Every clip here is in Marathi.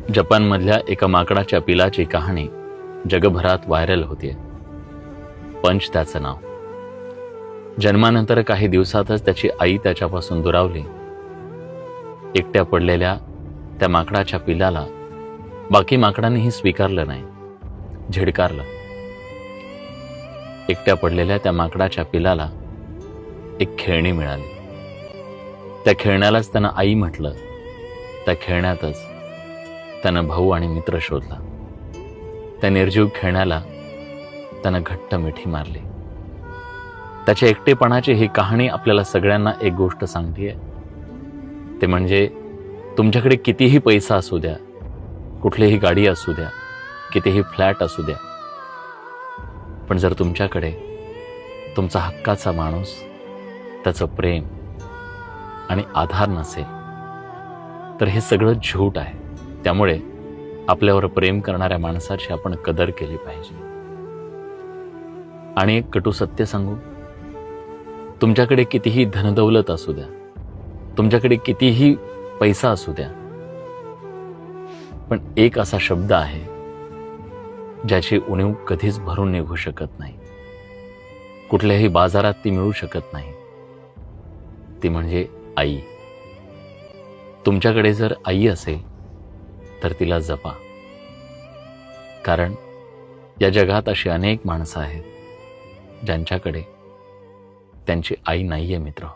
जपानमधल्या एका माकडाच्या पिलाची कहाणी जगभरात व्हायरल होतीये. पंच त्याचं नाव. जन्मानंतर काही दिवसातच त्याची आई त्याच्यापासून दुरावली. एकट्या पडलेल्या त्या माकडाच्या पिलाला बाकी माकडांनीही स्वीकारलं नाही, झिडकारलं. एकट्या पडलेल्या त्या माकडाच्या पिलाला एक खेळणी मिळाली. त्या खेळण्यालाच त्यानं आई म्हटलं. त्या खेळण्यातच त्यानं भाऊ आणि मित्र शोधला. त्या निर्जीव खेळण्याला त्यानं घट्ट मिठी मारली. त्याच्या एकटेपणाची ही कहाणी आपल्याला सगळ्यांना एक गोष्ट सांगतेय, ते म्हणजे तुमच्याकडे कितीही पैसा असू द्या, कुठलीही गाडी असू द्या, कितीही फ्लॅट असू द्या, पण जर तुमच्याकडे तुमचा हक्काचा माणूस, त्याचं प्रेम आणि आधार नसेल तर हे सगळं झूट आहे. त्यामुळे आपल्यावर प्रेम करणाऱ्या माणसाची आपण कदर केली पाहिजे. आणि एक कटू सत्य सांगू, तुमच्याकडे कितीही धनदौलत असू द्या, तुमच्याकडे कितीही पैसा असू द्या, पण एक असा शब्द आहे ज्याची उणीव कधीच भरून निघू शकत नाही. कुठल्याही बाजारात ती मिळू शकत नाही. ती म्हणजे आई. तुमच्याकडे जर आई असेल तर तिला जपा, कारण या जगात अशी अनेक माणसं आहेत ज्यांच्याकडे त्यांची आई नाहीये. मित्र,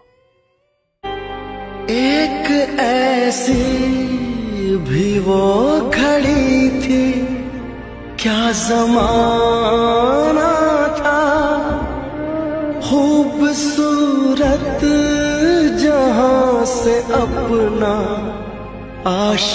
एक ऐसी भी वो खड़ी थी, क्या जमाना था, खूबसूरत जहां से अपना आश